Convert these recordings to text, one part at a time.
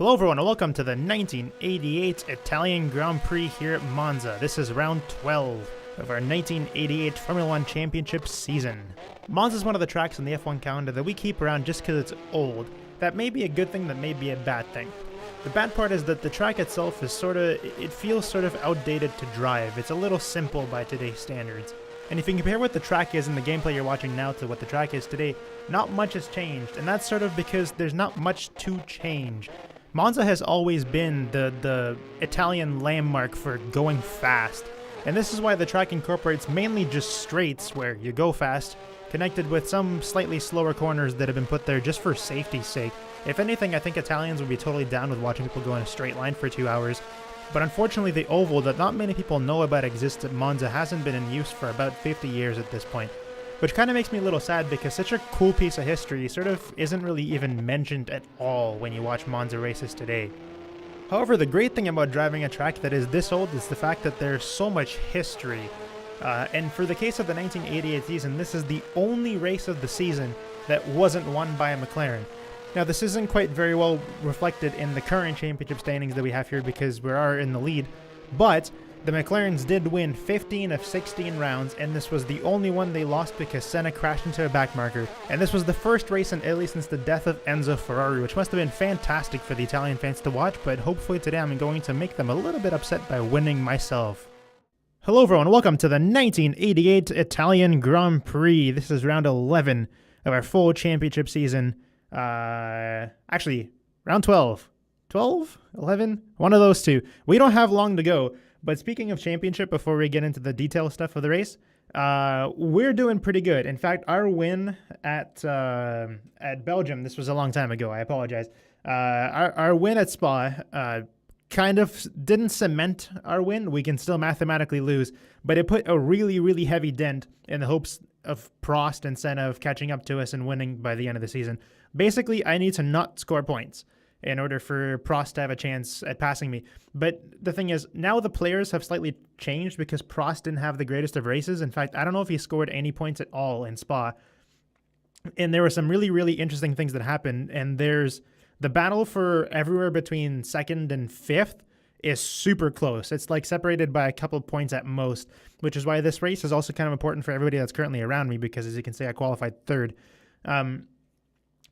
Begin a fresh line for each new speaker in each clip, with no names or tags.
Hello everyone and welcome to the 1988 Italian Grand Prix here at Monza. This is round 12 of our 1988 Formula 1 Championship season. Monza is one of the tracks in the F1 calendar that we keep around just because it's old. That may be a good thing, that may be a bad thing. The bad part is that the track itself is it feels sort of outdated to drive. It's a little simple by today's standards. And if you compare what the track is in the gameplay you're watching now to what the track is today, not much has changed, and that's sort of because there's not much to change. Monza has always been the Italian landmark for going fast, and this is why the track incorporates mainly just straights where you go fast, connected with some slightly slower corners that have been put there just for safety's sake. If anything, I think Italians would be totally down with watching people go in a straight line for 2 hours. But unfortunately, the oval that not many people know about exists at Monza hasn't been in use for about 50 years at this point. Which kind of makes me a little sad because such a cool piece of history sort of isn't really even mentioned at all when you watch Monza races today. However, the great thing about driving a track that is this old is the fact that there's so much history. And for the case of the 1988 season, this is the only race of the season that wasn't won by a McLaren. Now, this isn't quite very well reflected in the current championship standings that we have here because we are in the lead, but the McLarens did win 15 of 16 rounds, and this was the only one they lost because Senna crashed into a backmarker. And this was the first race in Italy since the death of Enzo Ferrari, which must have been fantastic for the Italian fans to watch, but hopefully today I'm going to make them a little bit upset by winning myself. Hello everyone, welcome to the 1988 Italian Grand Prix. This is round 11 of our full championship season. Actually, round 12. 12? 11? One of those two. We don't have long to go. But speaking of championship, before we get into the detail stuff of the race, we're doing pretty good. In fact, our win at Belgium, this was a long time ago, I apologize. Our win at Spa kind of didn't cement our win. We can still mathematically lose, but it put a really, really heavy dent in the hopes of Prost and Senna of catching up to us and winning by the end of the season. Basically, I need to not score points in order for Prost to have a chance at passing me. But the thing is, now the players have slightly changed because Prost didn't have the greatest of races. In fact, I don't know if he scored any points at all in Spa. And there were some really, really interesting things that happened. And there's the battle for everywhere between second and fifth is super close. It's like separated by a couple points at most, which is why this race is also kind of important for everybody that's currently around me because, as you can see, I qualified third.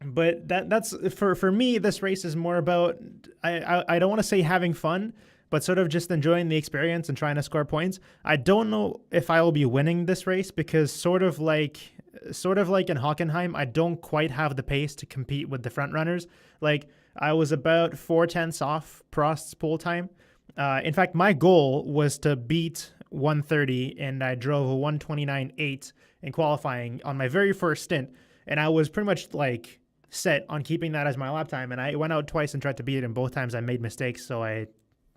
But that's for me, this race is more about, I don't want to say having fun, but sort of just enjoying the experience and trying to score points. I don't know if I will be winning this race because sort of like in Hockenheim, I don't quite have the pace to compete with the front runners. Like, I was about 4/10 off Prost's pole time. In fact, my goal was to beat 130, and I drove a 129.8 in qualifying on my very first stint. And I was pretty much like set on keeping that as my lap time. And I went out twice and tried to beat it, and both times I made mistakes, so I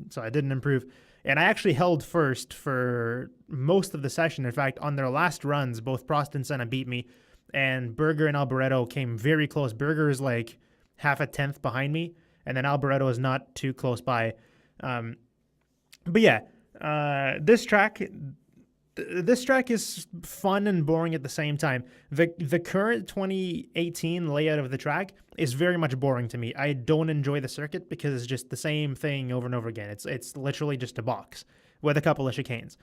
didn't improve. And I actually held first for most of the session. In fact, on their last runs, both Prost and Senna beat me, and Berger and Alboreto came very close. Berger is like half a tenth behind me, and then Alboreto is not too close by. But yeah, this track is fun and boring at the same time. The current 2018 layout of the track is very much boring to me. I don't enjoy the circuit because it's just the same thing over and over again. It's literally just a box with a couple of chicanes.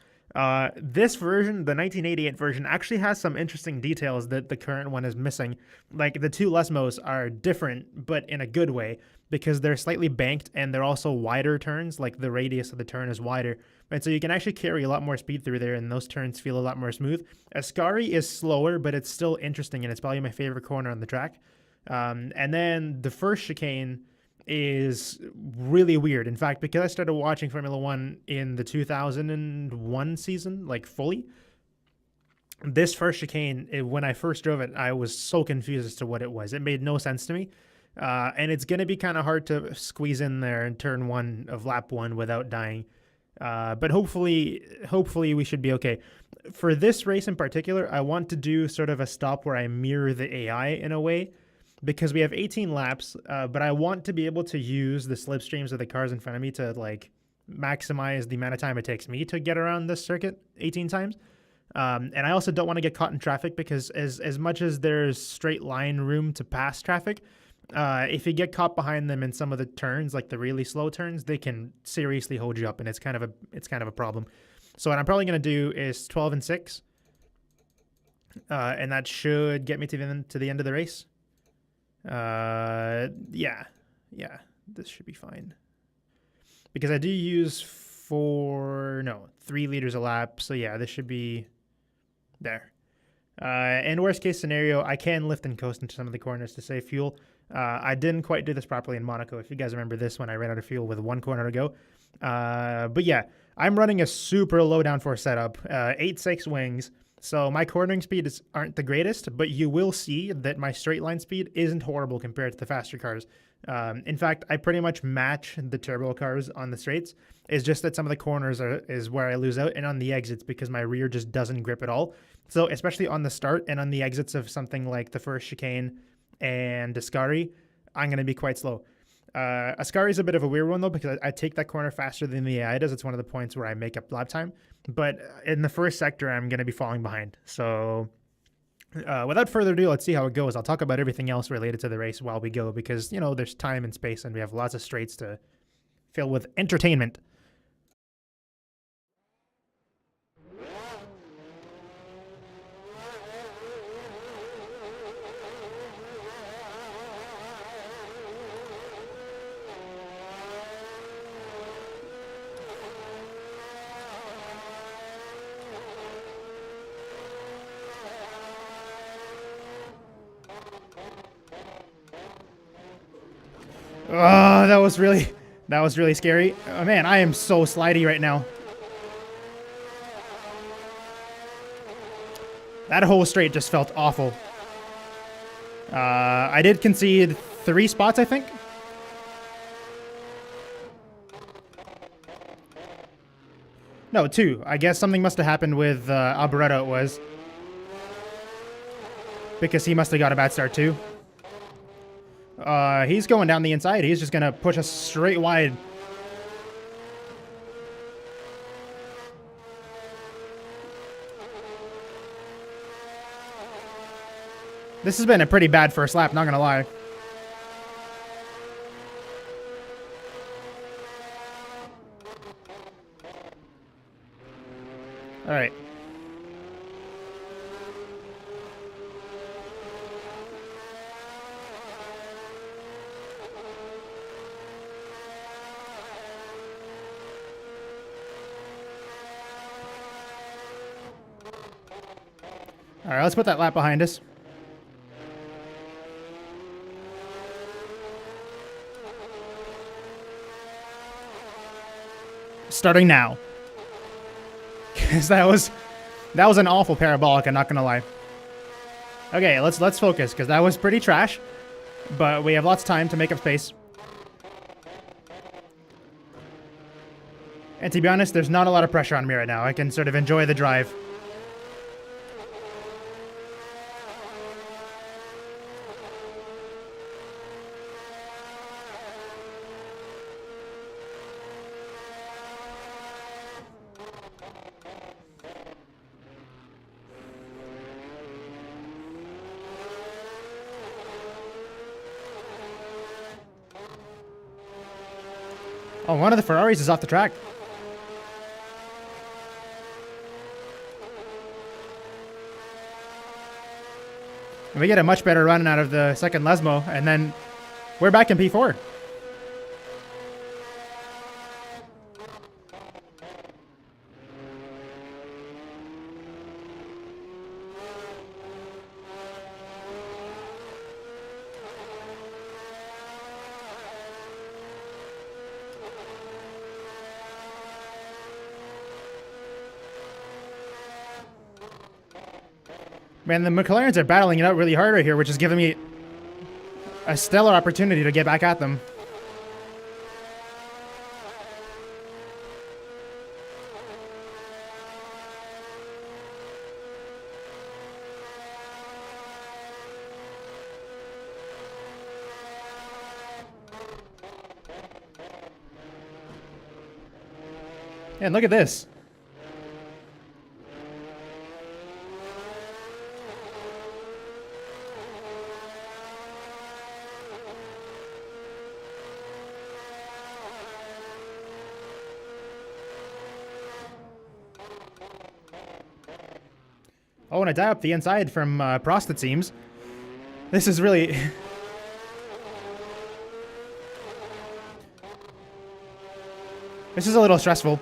This version, the 1988 version, actually has some interesting details that the current one is missing. Like, the two Lesmos are different, but in a good way, because they're slightly banked and they're also wider turns. Like, the radius of the turn is wider. And so you can actually carry a lot more speed through there, and those turns feel a lot more smooth. Ascari is slower, but it's still interesting, and it's probably my favorite corner on the track. And then the first chicane is really weird. In fact, because I started watching Formula 1 in the 2001 season, like fully, this first chicane, when I first drove it, I was so confused as to what it was. It made no sense to me. And it's going to be kind of hard to squeeze in there in turn one of lap one without dying. But hopefully we should be okay. For this race in particular, I want to do sort of a stop where I mirror the AI in a way, because we have 18 laps, but I want to be able to use the slipstreams of the cars in front of me to like maximize the amount of time it takes me to get around this circuit 18 times. And I also don't want to get caught in traffic because as much as there's straight line room to pass traffic, If you get caught behind them in some of the turns, like the really slow turns, they can seriously hold you up, and it's kind of a problem. So what I'm probably gonna do is 12 and 6, and that should get me to the end of the race. Yeah, this should be fine because I do use 3 liters a lap. So yeah, this should be there. In worst case scenario, I can lift and coast into some of the corners to save fuel. I didn't quite do this properly in Monaco. If you guys remember this, when I ran out of fuel with 1 corner to go. But yeah, I'm running a super low downforce setup, 8.6 wings. So my cornering speeds aren't the greatest, but you will see that my straight line speed isn't horrible compared to the faster cars. In fact, I pretty much match the turbo cars on the straights. It's just that some of the corners is where I lose out, and on the exits because my rear just doesn't grip at all. So especially on the start and on the exits of something like the first chicane and Ascari, I'm going to be quite slow. Ascari is a bit of a weird one though, because I take that corner faster than the AI does. It's one of the points where I make up lap time. But in the first sector, I'm going to be falling behind. So without further ado, let's see how it goes. I'll talk about everything else related to the race while we go, because, you know, there's time and space and we have lots of straights to fill with entertainment. Oh, that was really scary. Oh, man, I am so slidey right now. That whole straight just felt awful. I did concede 3 spots, I think. No, 2. I guess something must have happened with Alboreto, it was. Because he must have got a bad start too. He's going down the inside. He's just going to push us straight wide. This has been a pretty bad first lap, not going to lie. All right. All right, let's put that lap behind us. Starting now. Because that was an awful parabolic, I'm not gonna lie. Okay, let's focus, because that was pretty trash. But we have lots of time to make up space. And to be honest, there's not a lot of pressure on me right now. I can sort of enjoy the drive. Oh, one of the Ferraris is off the track. And we get a much better run out of the second Lesmo, and then we're back in P4. Man, the McLarens are battling it out really hard right here, which is giving me a stellar opportunity to get back at them. And look at this. Oh, and a die up the inside from Prost, it seems. This is really... This is a little stressful.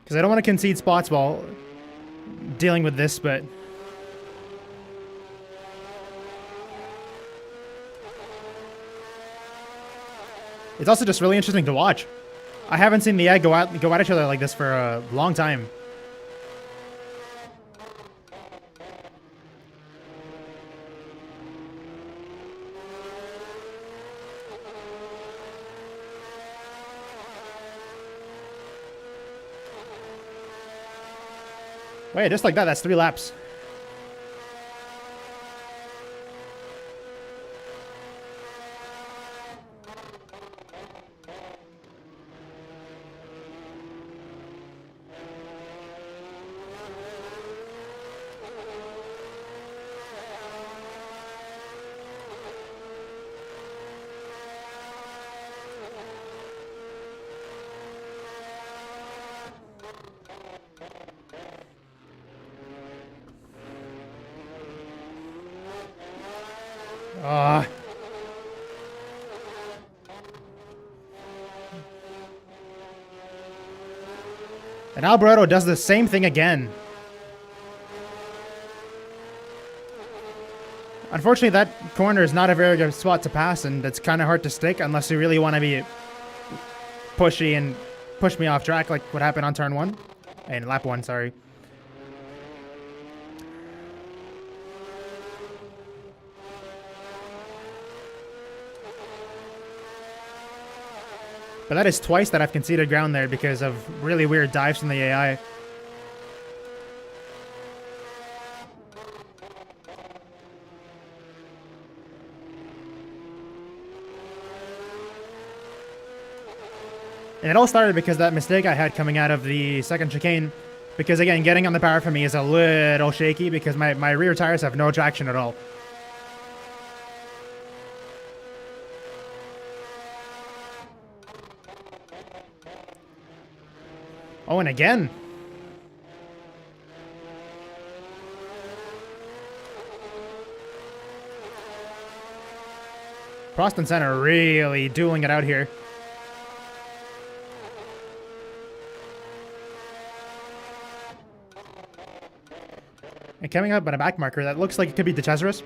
Because I don't want to concede spots while dealing with this, but... It's also just really interesting to watch. I haven't seen the egg go at each other like this for a long time. Wait, just like that, that's 3 laps. And Alberto does the same thing again. Unfortunately, that corner is not a very good spot to pass, and it's kind of hard to stick unless you really want to be pushy and push me off track like what happened on turn 1. And lap 1, sorry. But that is twice that I've conceded ground there because of really weird dives from the AI. And it all started because that mistake I had coming out of the second chicane. Because again, getting on the power for me is a little shaky because my rear tires have no traction at all. Oh, and again. Prost and Senna really dueling it out here. And coming up on a back marker, that looks like it could be De Cesaris.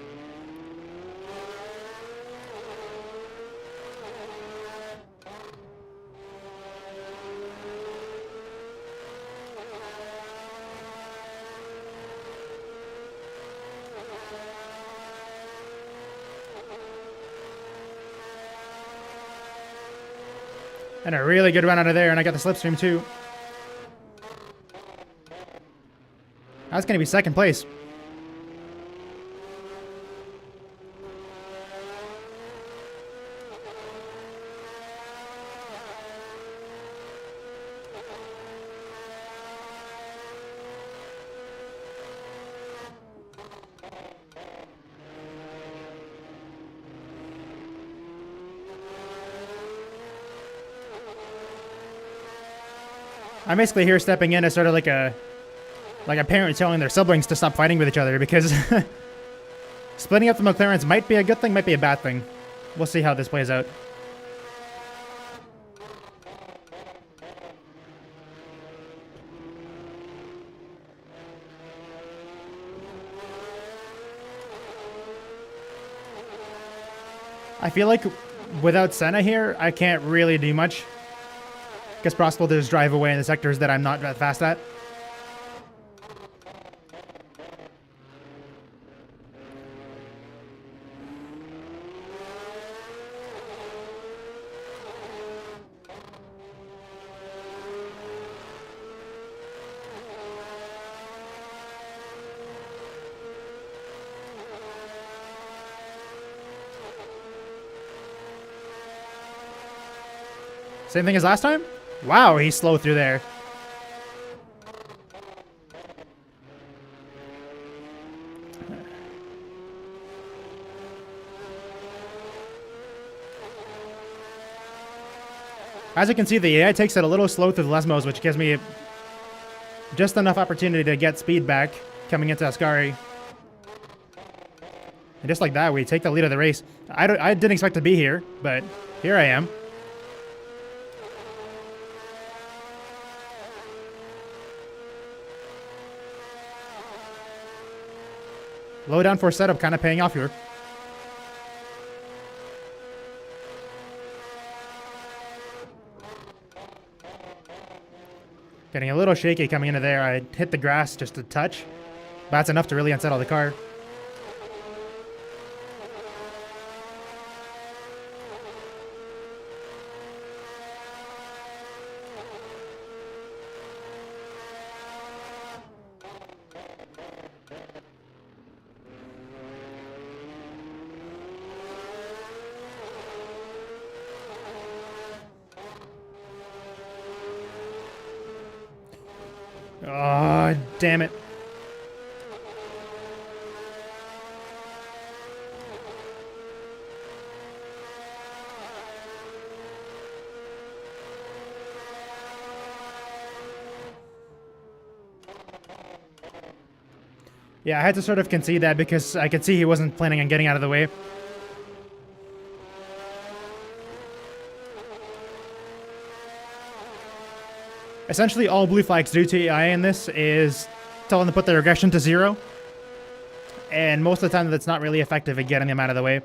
And a really good run out of there, and I got the slipstream too. That's going to be second place. I'm basically here stepping in as sort of like a parent telling their siblings to stop fighting with each other because splitting up the McLarens might be a good thing, might be a bad thing. We'll see how this plays out. I feel like without Senna here, I can't really do much. Guess Prost will just drive away in the sectors that I'm not that fast at. Same thing as last time? Wow, he's slow through there. As you can see, the AI takes it a little slow through the Lesmos, which gives me just enough opportunity to get speed back coming into Ascari. And just like that, we take the lead of the race. I didn't expect to be here, but here I am. Low downforce setup kind of paying off here. Getting a little shaky coming into there. I hit the grass just a touch. But that's enough to really unsettle the car. Oh, damn it. Yeah, I had to sort of concede that because I could see he wasn't planning on getting out of the way. Essentially, all blue flags do to AI in this is tell them to put their regression to 0. And most of the time, that's not really effective at getting them out of the way.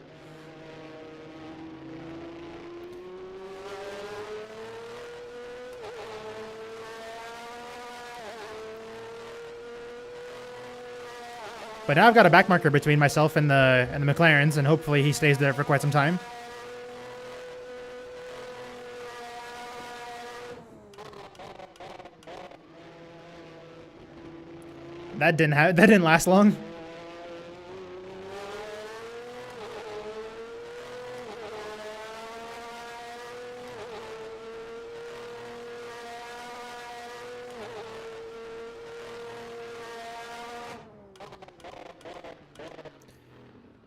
But now I've got a backmarker between myself and the McLarens, and hopefully he stays there for quite some time. That didn't last long.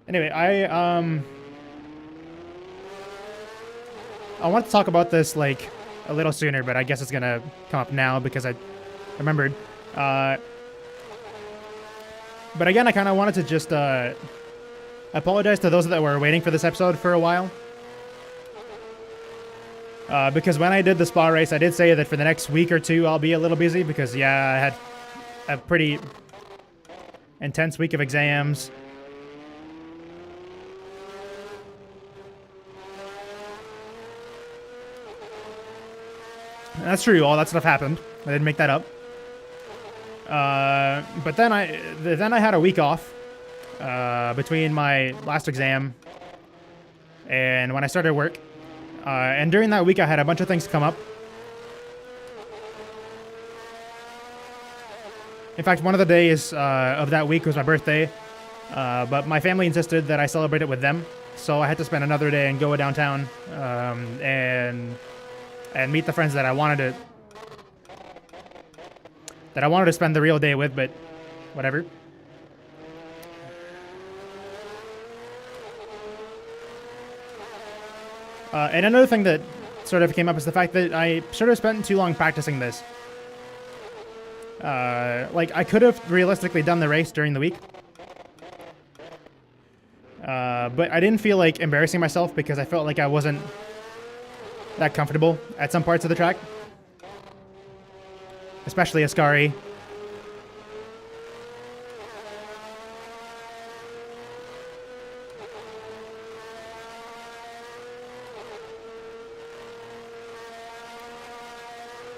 Anyway, I want to talk about this like a little sooner, but I guess it's gonna come up now because I remembered. But again, I kind of wanted to just apologize to those that were waiting for this episode for a while. Because when I did the spa race, I did say that for the next week or two, I'll be a little busy because, yeah, I had a pretty intense week of exams. And that's true, all that stuff happened. I didn't make that up. But then I had a week off between my last exam and when I started work. And during that week, I had a bunch of things come up. In fact, one of the days of that week was my birthday, but my family insisted that I celebrate it with them. So I had to spend another day and go downtown and meet the friends that I wanted to spend the real day with, but whatever. And another thing that sort of came up is the fact that I sort of spent too long practicing this. Like, I could have realistically done the race during the week. But I didn't feel like embarrassing myself because I felt like I wasn't that comfortable at some parts of the track. Especially Ascari.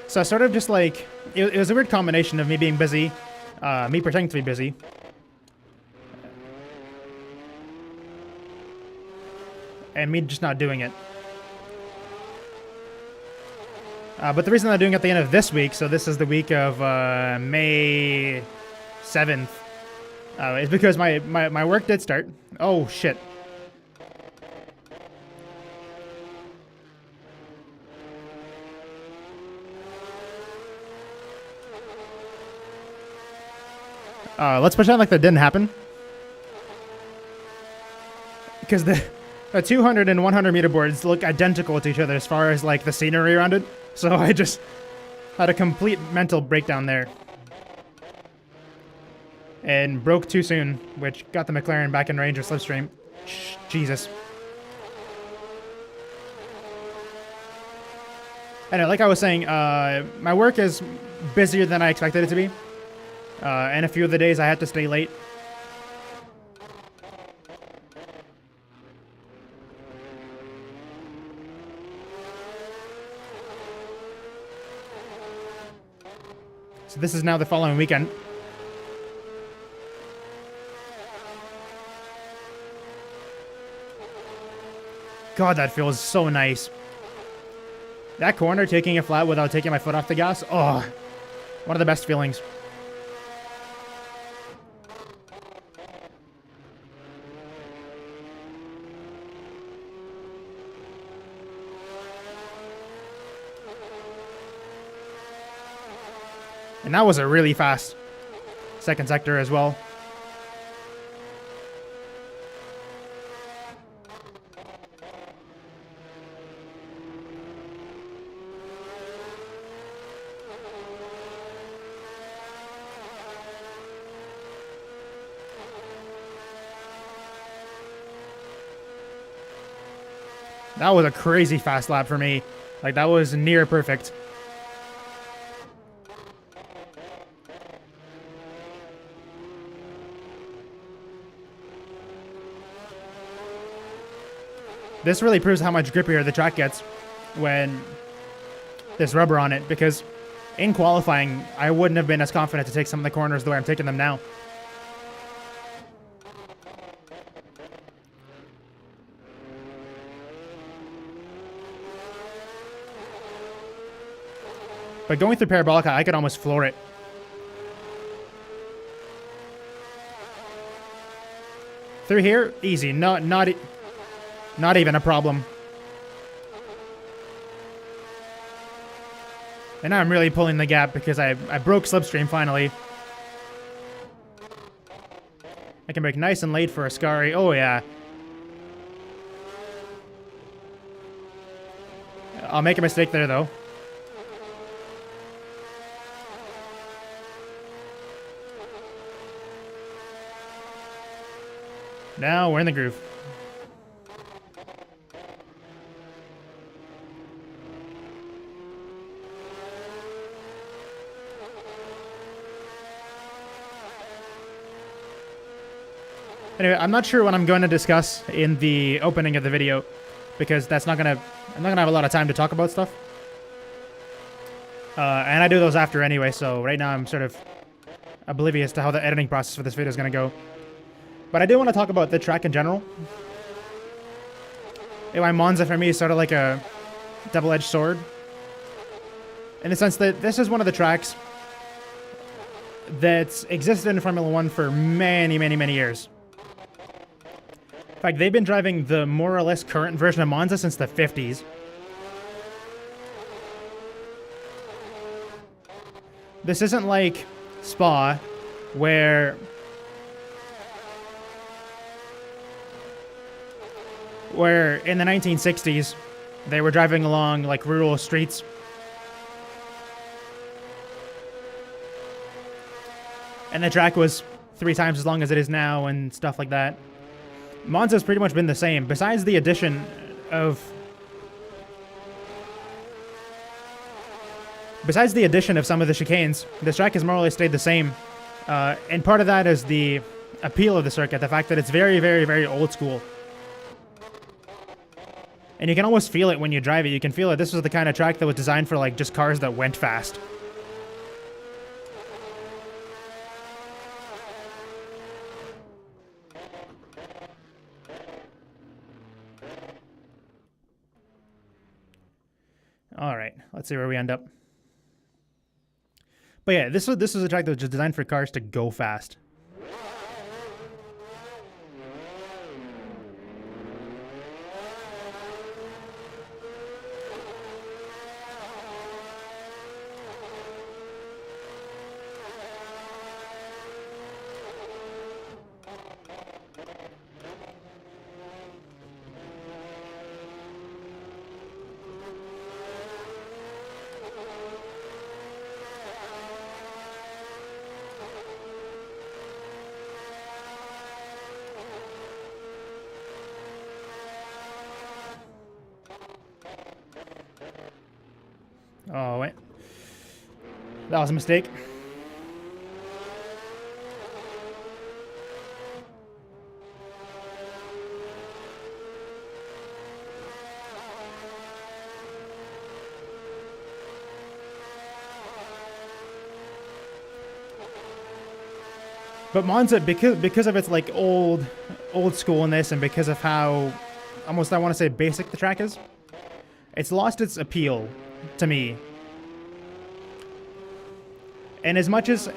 So I sort of just like, it was a weird combination of me being busy, me pretending to be busy, and me just not doing it. But the reason I'm doing it at the end of this week, so this is the week of May 7th, is because my work did start. Oh, shit. Let's pretend like that didn't happen. Because The 200 and 100 meter boards look identical to each other as far as like the scenery around it. So I just had a complete mental breakdown there. And broke too soon, which got the McLaren back in range of slipstream. Jesus. Anyway, like I was saying, my work is busier than I expected it to be. And a few of the days I had to stay late. So this is now the following weekend. God, that feels so nice. That corner, taking it flat without taking my foot off the gas, oh, one of the best feelings. And that was a really fast second sector as well. That was a crazy fast lap for me. Like, that was near perfect. This really proves how much grippier the track gets when there's rubber on it, because in qualifying, I wouldn't have been as confident to take some of the corners the way I'm taking them now. But going through Parabolica, I could almost floor it. Through here, easy. Not even a problem. And now I'm really pulling the gap because I broke slipstream finally. I can break nice and late for Ascari. Oh yeah. I'll make a mistake there though. Now we're in the groove. Anyway, I'm not sure what I'm going to discuss in the opening of the video, because I'm not gonna have a lot of time to talk about stuff. And I do those after anyway, so right now I'm sort of oblivious to how the editing process for this video is going to go. But I do want to talk about the track in general. Anyway, Monza for me is sort of like a double-edged sword, in the sense that this is one of the tracks that's existed in Formula 1 for many, many, many years. In fact, they've been driving the more or less current version of Monza since the 50s. This isn't like Spa, where in the 1960s, they were driving along like rural streets. And the track was 3 times as long as it is now and stuff like that. Monza's pretty much been the same, besides the addition of some of the chicanes. This track has more or less stayed the same. And part of that is the appeal of the circuit, the fact that it's very, very, very old school. And you can almost feel it when you drive it. You can feel it. This was the kind of track that was designed for like just cars that went fast. All right, let's see where we end up. But yeah, this was a track that was just designed for cars to go fast. Oh, wait. That was a mistake. But Monza, because of its like old schoolness and because of how almost I want to say basic the track is, it's lost its appeal to me. And as much as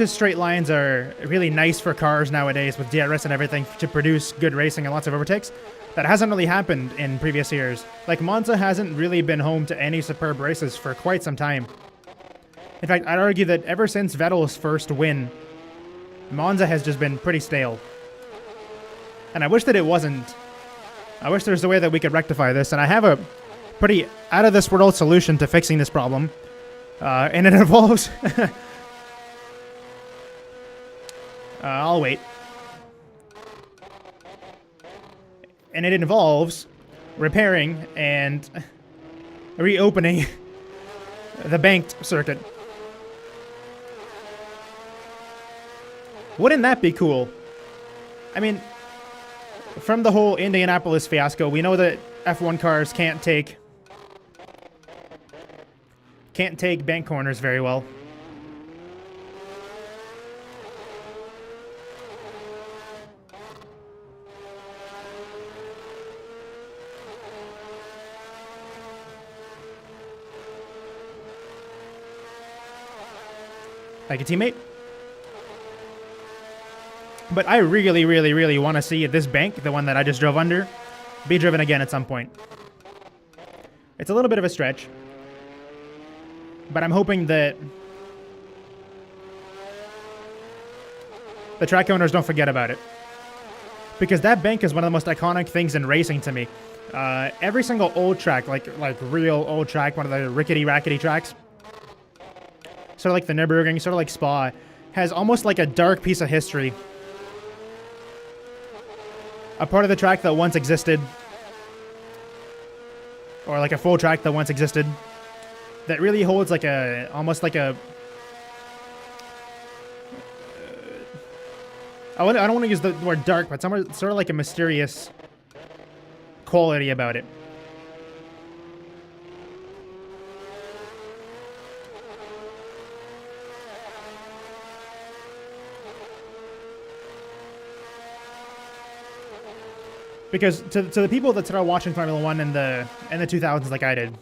straight lines are really nice for cars nowadays with DRS and everything to produce good racing and lots of overtakes, that hasn't really happened in previous years. Like Monza hasn't really been home to any superb races for quite some time. In fact, I'd argue that ever since Vettel's first win, Monza has just been pretty stale. And I wish that it wasn't. I wish there was a way that we could rectify this, and I have a pretty out-of-this-world solution to fixing this problem. And it involves... I'll wait. And it involves repairing and reopening the banked circuit. Wouldn't that be cool? I mean, from the whole Indianapolis fiasco, we know that F1 cars can't take bank corners very well. Like a teammate. But I really, really, really want to see this bank, the one that I just drove under, be driven again at some point. It's a little bit of a stretch, but I'm hoping that the track owners don't forget about it. Because that bank is one of the most iconic things in racing to me. Every single old track, like real old track, one of the rickety-rackety tracks, sort of like the Nürburgring, sort of like Spa, has almost like a dark piece of history. A part of the track that once existed, or like a full track that once existed, that really holds like a, almost like a, I don't want to use the word dark, but sort of like a mysterious quality about it. Because to the people that started watching Formula One in the 2000s like I did,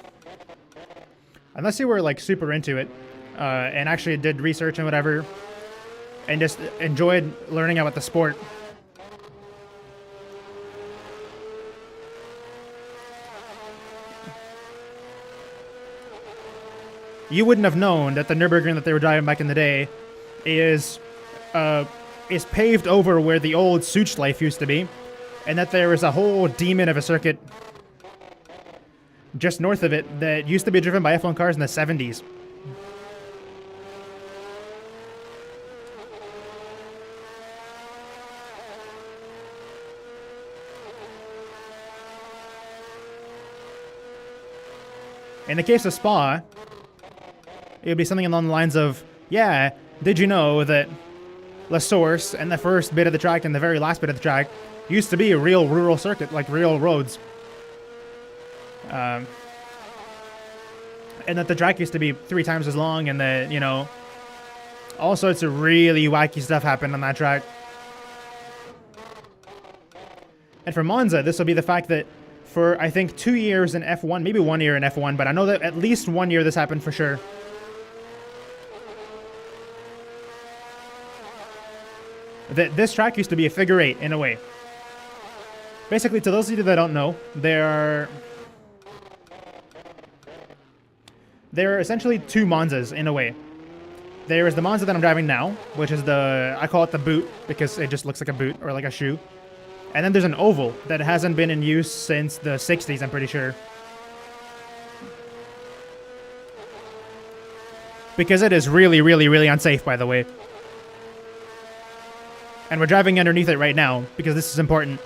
unless you were like super into it and actually did research and whatever, and just enjoyed learning about the sport, you wouldn't have known that the Nürburgring that they were driving back in the day is paved over where the old Suchlife used to be. And that there is a whole demon of a circuit just north of it that used to be driven by F1 cars in the 70s. In the case of Spa, it would be something along the lines of, yeah, did you know that La Source and the first bit of the track and the very last bit of the track used to be a real rural circuit, like real roads. And that the track used to be 3 times as long, and that, you know, all sorts of really wacky stuff happened on that track. And for Monza, this will be the fact that for, I think, 2 years in F1, maybe 1 year in F1, but I know that at least 1 year this happened for sure. That this track used to be a figure 8 in a way. Basically, to those of you that don't know, there are essentially 2 Monzas in a way. There is the Monza that I'm driving now, which is I call it the boot because it just looks like a boot or like a shoe. And then there's an oval that hasn't been in use since the 60s, I'm pretty sure. Because it is really, really, really unsafe, by the way. And we're driving underneath it right now because this is important.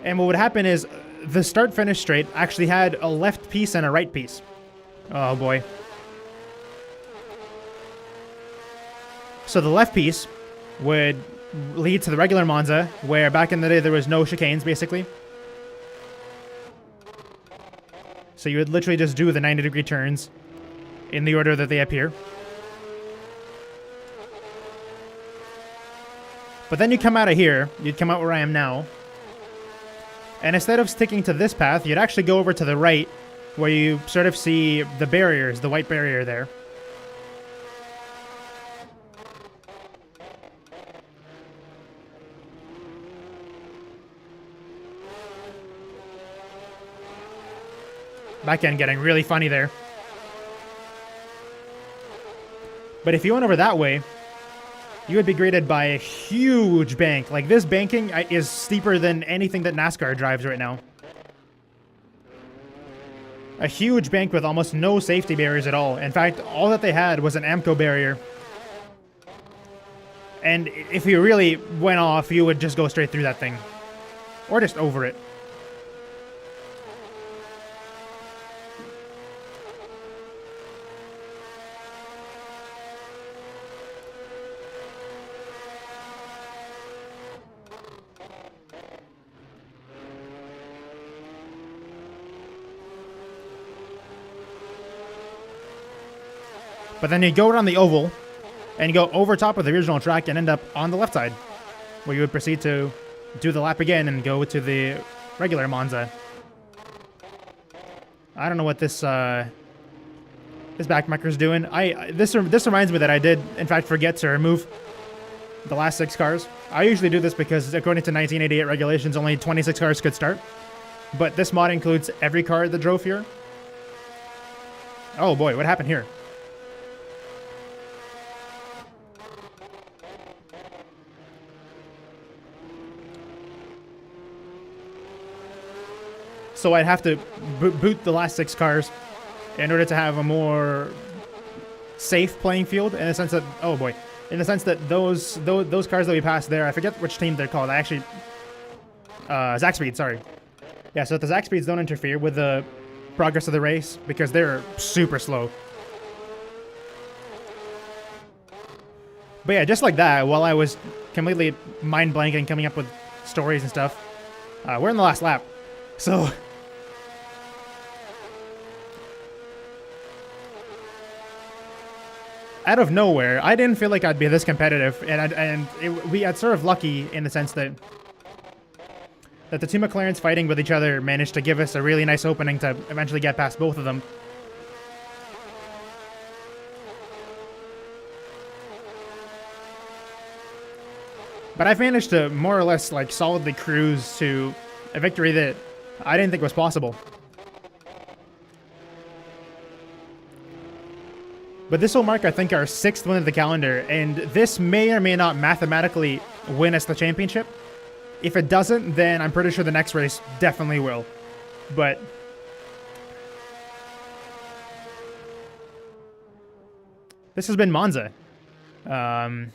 And what would happen is the start-finish straight actually had a left piece and a right piece. Oh boy. So the left piece would lead to the regular Monza, where back in the day there was no chicanes, basically. So you would literally just do the 90-degree turns in the order that they appear. But then you come out of here, you'd come out where I am now, and instead of sticking to this path, you'd actually go over to the right, where you sort of see the barriers, the white barrier there. Back end getting really funny there. But if you went over that way, you would be greeted by a huge bank. Like, this banking is steeper than anything that NASCAR drives right now. A huge bank with almost no safety barriers at all. In fact, all that they had was an AMCO barrier. And if you really went off, you would just go straight through that thing. Or just over it. But then you go around the oval, and you go over top of the original track and end up on the left side, where you would proceed to do the lap again and go to the regular Monza. I don't know what this backmarker's doing. This reminds me that I did, in fact, forget to remove the last 6 cars. I usually do this because, according to 1988 regulations, only 26 cars could start. But this mod includes every car that drove here. Oh boy, what happened here? So I'd have to boot the last 6 cars in order to have a more safe playing field, in the sense that, oh boy, in the sense that those cars that we passed there, I forget which team they're called. I actually, Zach Speed, sorry. Yeah, so the Zach Speeds don't interfere with the progress of the race because they're super slow. But yeah, just like that, while I was completely mind blanking, coming up with stories and stuff, we're in the last lap. So out of nowhere, I didn't feel like I'd be this competitive, and we had sort of lucky in the sense that the two McLarens fighting with each other managed to give us a really nice opening to eventually get past both of them. But I've managed to more or less like solidly cruise to a victory that I didn't think was possible. But this will mark, I think, our 6th win of the calendar, and this may or may not mathematically win us the championship. If it doesn't, then I'm pretty sure the next race definitely will. But this has been Monza. A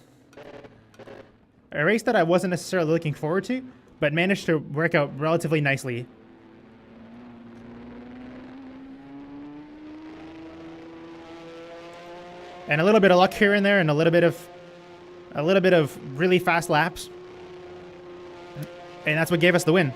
race that I wasn't necessarily looking forward to, but managed to work out relatively nicely. And a little bit of luck here and there, and a little bit of really fast laps. And that's what gave us the win.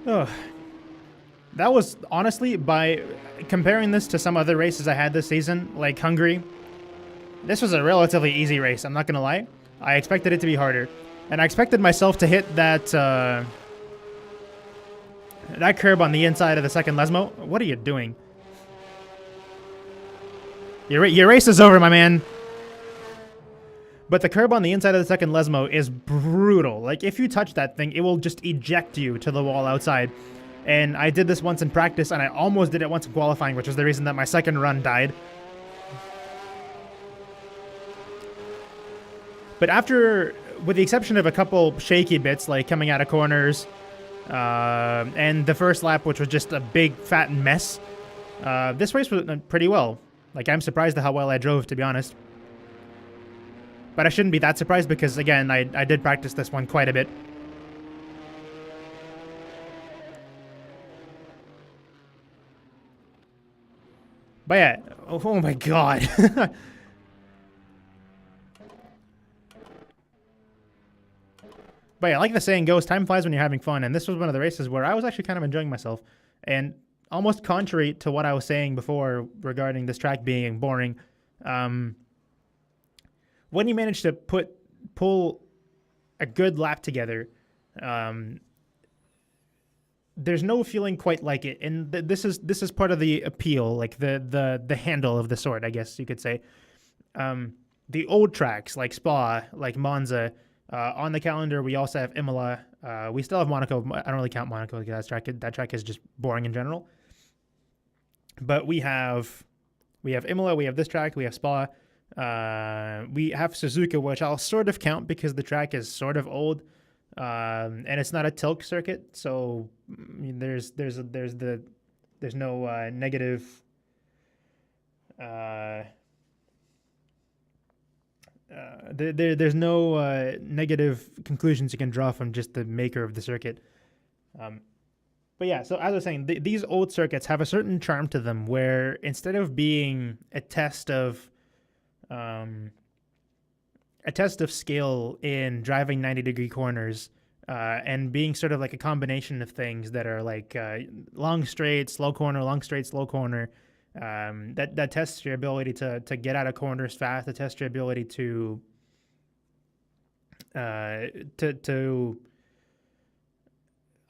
Oh. That was, honestly, by comparing this to some other races I had this season, like Hungary, this was a relatively easy race, I'm not going to lie. I expected it to be harder. And I expected myself to hit that that curb on the inside of the second Lesmo. What are you doing? Your race is over, my man. But the curb on the inside of the second Lesmo is brutal. Like, if you touch that thing, it will just eject you to the wall outside. And I did this once in practice, and I almost did it once in qualifying, which was the reason that my second run died. But after with the exception of a couple shaky bits, like coming out of corners, and the first lap, which was just a big fat mess, this race was pretty well. Like, I'm surprised at how well I drove, to be honest. But I shouldn't be that surprised because, again, I did practice this one quite a bit. But yeah, oh my god. But yeah, like the saying goes, time flies when you're having fun. And this was one of the races where I was actually kind of enjoying myself. And almost contrary to what I was saying before regarding this track being boring, when you manage to pull a good lap together, there's no feeling quite like it. And this is part of the appeal, like the handle of the sword, I guess you could say. The old tracks like Spa, like Monza, on the calendar, we also have Imola. We still have Monaco. I don't really count Monaco because that track is just boring in general. But we have Imola, we have this track, we have Spa. We have Suzuka, which I'll sort of count because the track is sort of old, and it's not a tilt circuit. So I mean, there's no negative. There's no negative conclusions you can draw from just the maker of the circuit. But yeah, so as I was saying, these old circuits have a certain charm to them where instead of being a test of skill in driving 90-degree corners and being sort of like a combination of things that are like long straight, slow corner, long straight, slow corner, that tests your ability to get out of corners fast. That tests your ability to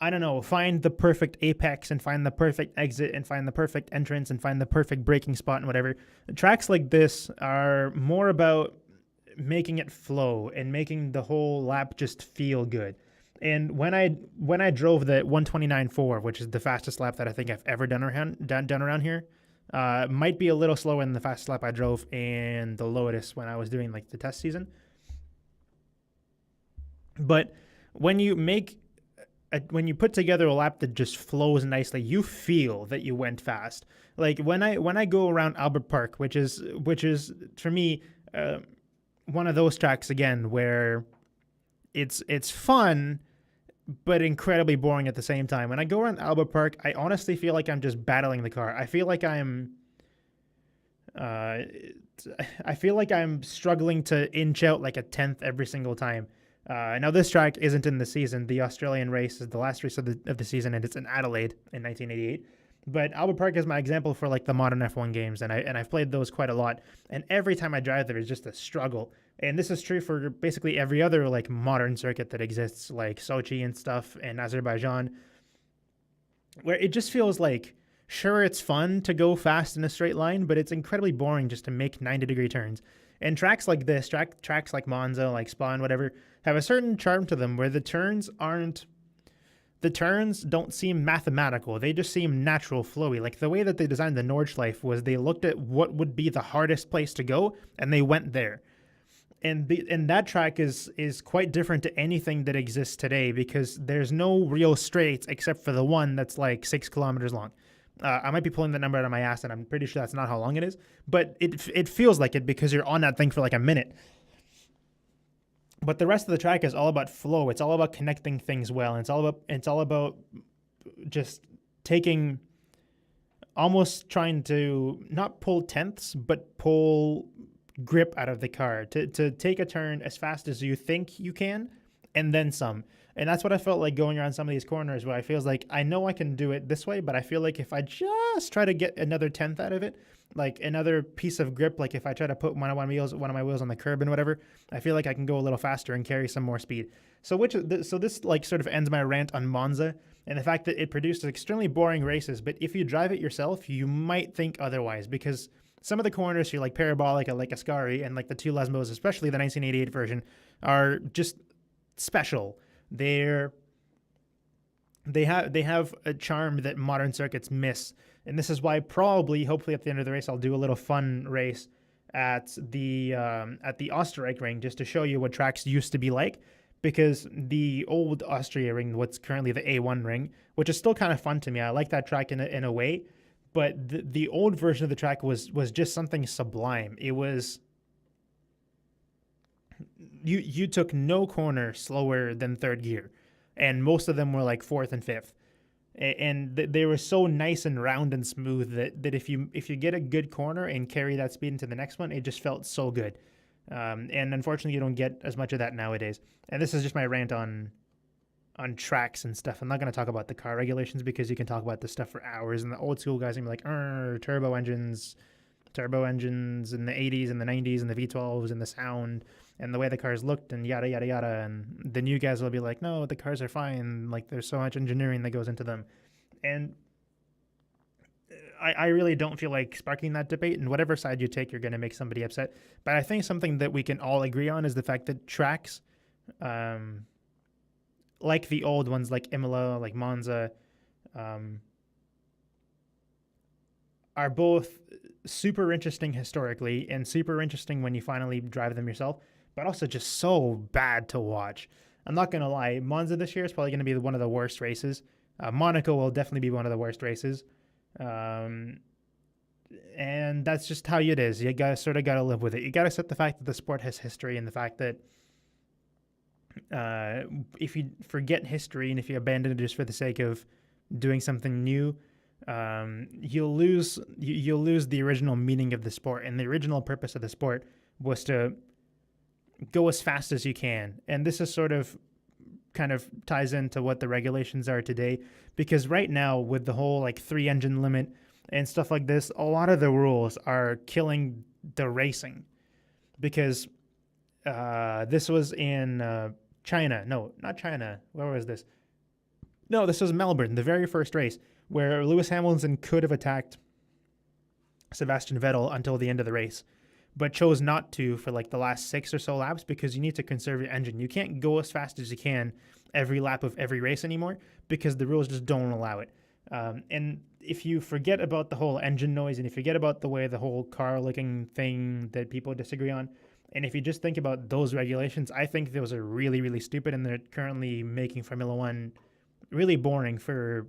I don't know, find the perfect apex and find the perfect exit and find the perfect entrance and find the perfect braking spot and whatever. Tracks like this are more about making it flow and making the whole lap just feel good. And when I drove the 129.4, which is the fastest lap that I think I've ever done around here, might be a little slower than the fastest lap I drove in the Lotus when I was doing like the test season. But when you put together a lap that just flows nicely, you feel that you went fast. Like when I go around Albert Park, which is for me one of those tracks again where it's fun but incredibly boring at the same time. When I go around Albert Park, I honestly feel like I'm just battling the car. I feel like I'm struggling to inch out like a tenth every single time. Now this track isn't in the season. The Australian race is the last race of the season, and it's in Adelaide in 1988. But Albert Park is my example for like the modern F1 games, and I've played those quite a lot. And every time I drive there, it's just a struggle. And this is true for basically every other like modern circuit that exists, like Sochi and stuff, and Azerbaijan, where it just feels like, sure, it's fun to go fast in a straight line, but it's incredibly boring just to make 90-degree turns. And tracks like this, tracks like Monza, like Spa and whatever, have a certain charm to them where the turns don't seem mathematical. They just seem natural, flowy. Like the way that they designed the Nordschleife was they looked at what would be the hardest place to go and they went there. And that track is quite different to anything that exists today because there's no real straights except for the one that's like 6 kilometers long. I might be pulling the number out of my ass, and I'm pretty sure that's not how long it is, but it feels like it because you're on that thing for like a minute. But the rest of the track is all about flow. It's all about connecting things well. And it's all about just taking, almost trying to not pull tenths, but pull grip out of the car to take a turn as fast as you think you can, and then some. And that's what I felt like going around some of these corners where I feels like I know I can do it this way, but I feel like if I just try to get another tenth out of it, like another piece of grip, like if I try to put one of my wheels on the curb and whatever, I feel like I can go a little faster and carry some more speed. So this like sort of ends my rant on Monza and the fact that it produced extremely boring races. But if you drive it yourself, you might think otherwise because some of the corners here, like Parabolic, like Ascari, and like the two Lesmos, especially the 1988 version, are just special. They have a charm that modern circuits miss, and this is why hopefully at the end of the race I'll do a little fun race at the Österreich ring just to show you what tracks used to be like, because the old Austria ring, what's currently the A1 ring, which is still kind of fun to me. I like that track in a way, but the old version of the track was just something sublime. It was you took no corner slower than third gear, and most of them were like fourth and fifth, and they were so nice and round and smooth that if you get a good corner and carry that speed into the next one, it just felt so good. And unfortunately, you don't get as much of that nowadays. And this is just my rant on tracks and stuff. I'm not going to talk about the car regulations because you can talk about this stuff for hours. And the old school guys are going to be like, turbo engines in the 80s and the 90s and the V12s and the sound and the way the cars looked and yada, yada, yada. And the new guys will be like, no, the cars are fine. Like, there's so much engineering that goes into them. And I really don't feel like sparking that debate, and whatever side you take, you're going to make somebody upset. But I think something that we can all agree on is the fact that tracks, like the old ones, like Imola, like Monza, are both super interesting historically and super interesting when you finally drive them yourself, but also just so bad to watch. I'm not going to lie, Monza this year is probably going to be one of the worst races. Monaco will definitely be one of the worst races. And that's just how it is. You got to live with it. You got to accept the fact that the sport has history, and the fact that if you forget history and if you abandon it just for the sake of doing something new, you'll lose the original meaning of the sport. And the original purpose of the sport was to go as fast as you can. And this is kind of ties into what the regulations are today, because right now with the whole like 3-engine limit and stuff like this, a lot of the rules are killing the racing, because this was in China. No, not China. Where was this? No, this was Melbourne, the very first race, where Lewis Hamilton could have attacked Sebastian Vettel until the end of the race, but chose not to for like the last 6 or so laps, because you need to conserve your engine. You can't go as fast as you can every lap of every race anymore, because the rules just don't allow it. And if you forget about the whole engine noise, and if you forget about the way the whole car looking thing that people disagree on, and if you just think about those regulations, I think those are really, really stupid, and they're currently making Formula One really boring for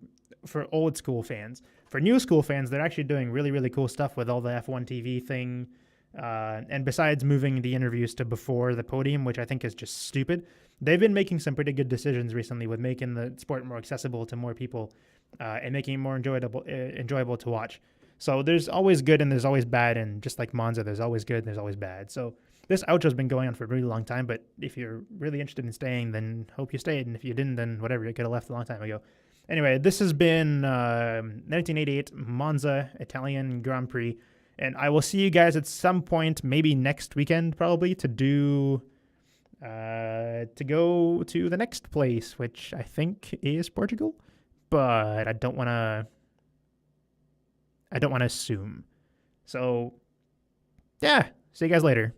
old school fans. For new school fans, they're actually doing really, really cool stuff with all the F1 TV thing. And besides moving the interviews to before the podium, which I think is just stupid, they've been making some pretty good decisions recently with making the sport more accessible to more people, and making it more enjoyable to watch. So there's always good and there's always bad, and just like Monza, there's always good and there's always bad. So this outro's been going on for a really long time, but if you're really interested in staying, then hope you stayed, and if you didn't, then whatever, you could have left a long time ago. Anyway, this has been 1988 Monza Italian Grand Prix. And I will see you guys at some point, maybe next weekend, probably, to go to the next place, which I think is Portugal, but I don't want to assume. So, yeah, see you guys later.